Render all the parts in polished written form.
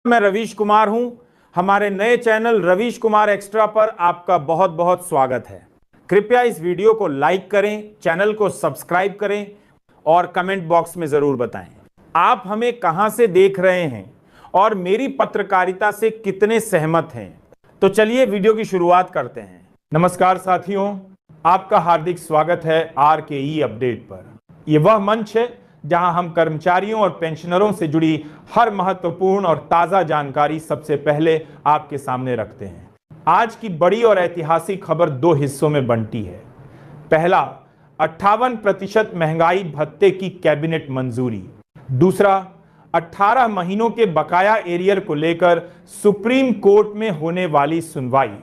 मैं रवीश कुमार हूं। हमारे नए चैनल रवीश कुमार एक्स्ट्रा पर आपका बहुत बहुत स्वागत है। कृपया इस वीडियो को लाइक करें, चैनल को सब्सक्राइब करें और कमेंट बॉक्स में जरूर बताएं आप हमें कहां से देख रहे हैं और मेरी पत्रकारिता से कितने सहमत हैं। तो चलिए वीडियो की शुरुआत करते हैं। नमस्कार साथियों, आपका हार्दिक स्वागत है RKE अपडेट पर। यह वह मंच है जहां हम कर्मचारियों और पेंशनरों से जुड़ी हर महत्वपूर्ण और ताजा जानकारी सबसे पहले आपके सामने रखते हैं। आज की बड़ी और ऐतिहासिक खबर दो हिस्सों में बंटी है। पहला, 58% महंगाई भत्ते की कैबिनेट मंजूरी। दूसरा, 18 महीनों के बकाया एरियर को लेकर सुप्रीम कोर्ट में होने वाली सुनवाई।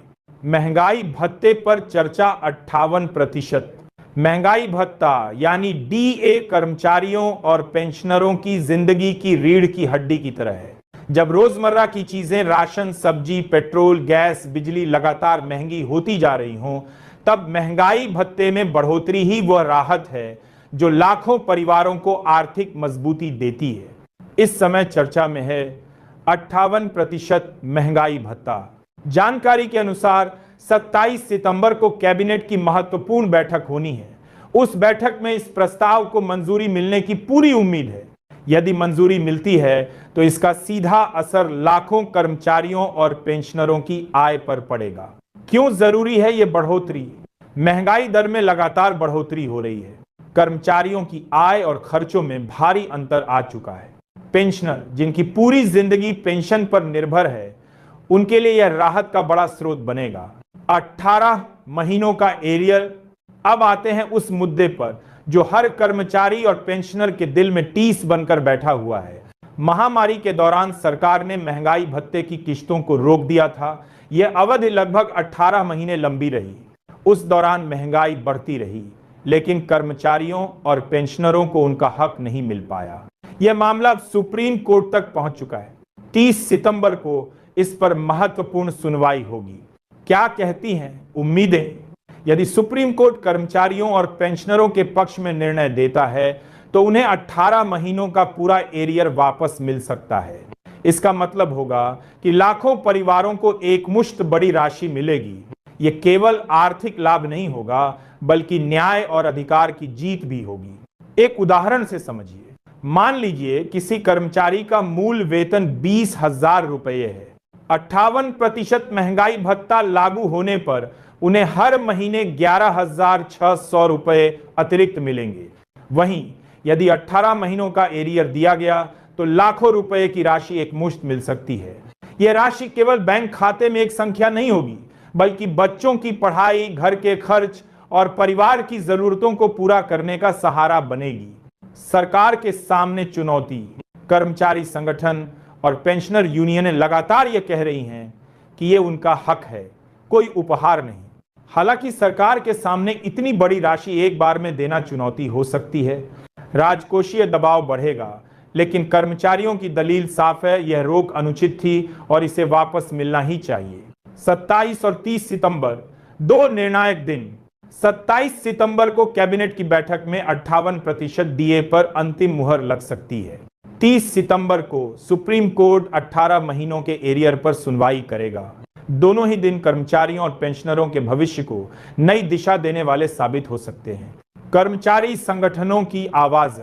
महंगाई भत्ते पर चर्चा 58%। महंगाई भत्ता यानी DA कर्मचारियों और पेंशनरों की जिंदगी की रीढ़ की हड्डी की तरह है। जब रोजमर्रा की चीजें राशन, सब्जी, पेट्रोल, गैस, बिजली लगातार महंगी होती जा रही हों, तब महंगाई भत्ते में बढ़ोतरी ही वह राहत है जो लाखों परिवारों को आर्थिक मजबूती देती है। इस समय चर्चा में है 58% महंगाई भत्ता। जानकारी के अनुसार 27 सितंबर को कैबिनेट की महत्वपूर्ण बैठक होनी है। उस बैठक में इस प्रस्ताव को मंजूरी मिलने की पूरी उम्मीद है। यदि मंजूरी मिलती है तो इसका सीधा असर लाखों कर्मचारियों और पेंशनरों की आय पर पड़ेगा। क्यों जरूरी है यह बढ़ोतरी? महंगाई दर में लगातार बढ़ोतरी हो रही है। कर्मचारियों की आय और खर्चों में भारी अंतर आ चुका है। पेंशनर, जिनकी पूरी जिंदगी पेंशन पर निर्भर है, उनके लिए यह राहत का बड़ा स्रोत बनेगा। 18 महीनों का एरियर। अब आते हैं उस मुद्दे पर जो हर कर्मचारी और पेंशनर के दिल में टीस बनकर बैठा हुआ है। महामारी के दौरान सरकार ने महंगाई भत्ते की किश्तों को रोक दिया था। यह अवधि लगभग 18 महीने लंबी रही। उस दौरान महंगाई बढ़ती रही, लेकिन कर्मचारियों और पेंशनरों को उनका हक नहीं मिल पाया। यह मामला अब सुप्रीम कोर्ट तक पहुंच चुका है। 30 सितंबर को इस पर महत्वपूर्ण सुनवाई होगी। क्या कहती हैं उम्मीदें? यदि सुप्रीम कोर्ट कर्मचारियों और पेंशनरों के पक्ष में निर्णय देता है तो उन्हें 18 महीनों का पूरा एरियर वापस मिल सकता है। इसका मतलब होगा कि लाखों परिवारों को एकमुश्त बड़ी राशि मिलेगी। यह केवल आर्थिक लाभ नहीं होगा, बल्कि न्याय और अधिकार की जीत भी होगी। एक उदाहरण से समझिए। मान लीजिए किसी कर्मचारी का मूल वेतन 20,000 रुपये है। 58% महंगाई भत्ता लागू होने पर उन्हें हर महीने 11,600 रुपये अतिरिक्त मिलेंगे। वहीं यदि 18 महीनों का एरियर दिया गया तो लाखों रुपए की राशि एकमुश्त मिल सकती है। यह राशि केवल बैंक खाते में एक संख्या नहीं होगी, बल्कि बच्चों की पढ़ाई, घर के खर्च और परिवार की जरूरतों को पूरा करने का सहारा बनेगी। सरकार के सामने चुनौती। कर्मचारी संगठन और पेंशनर यूनियनें लगातार ये कह रही हैं कि ये उनका हक है, कोई उपहार नहीं। हालांकि सरकार के सामने इतनी बड़ी राशि एक बार में देना चुनौती हो सकती है। राजकोषीय दबाव बढ़ेगा, लेकिन कर्मचारियों की दलील साफ है, यह रोक अनुचित थी और इसे वापस मिलना ही चाहिए। 27 और 30 सितंबर दो निर्णायक दिन। 27 सितंबर को कैबिनेट की बैठक में 58% DA पर अंतिम मुहर लग सकती है। 30 सितंबर को सुप्रीम कोर्ट 18 महीनों के एरियर पर सुनवाई करेगा। दोनों ही दिन कर्मचारियों और पेंशनरों के भविष्य को नई दिशा देने वाले साबित हो सकते हैं। कर्मचारी संगठनों की आवाज।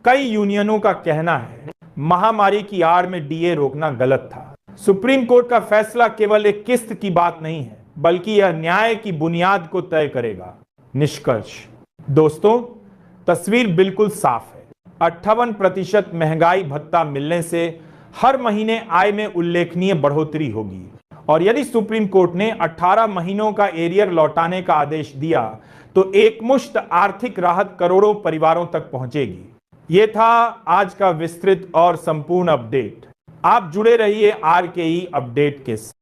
कई यूनियनों का कहना है महामारी की आड़ में DA रोकना गलत था। सुप्रीम कोर्ट का फैसला केवल एक किस्त की बात नहीं है, बल्कि यह न्याय की बुनियाद को तय करेगा। निष्कर्ष दोस्तों, तस्वीर बिल्कुल साफ है। 58% महंगाई भत्ता मिलने से हर महीने आय में उल्लेखनीय बढ़ोतरी होगी, और यदि सुप्रीम कोर्ट ने 18 महीनों का एरियर लौटाने का आदेश दिया तो एकमुश्त आर्थिक राहत करोड़ों परिवारों तक पहुंचेगी। यह था आज का विस्तृत और संपूर्ण अपडेट। आप जुड़े रहिए RKE अपडेट के साथ।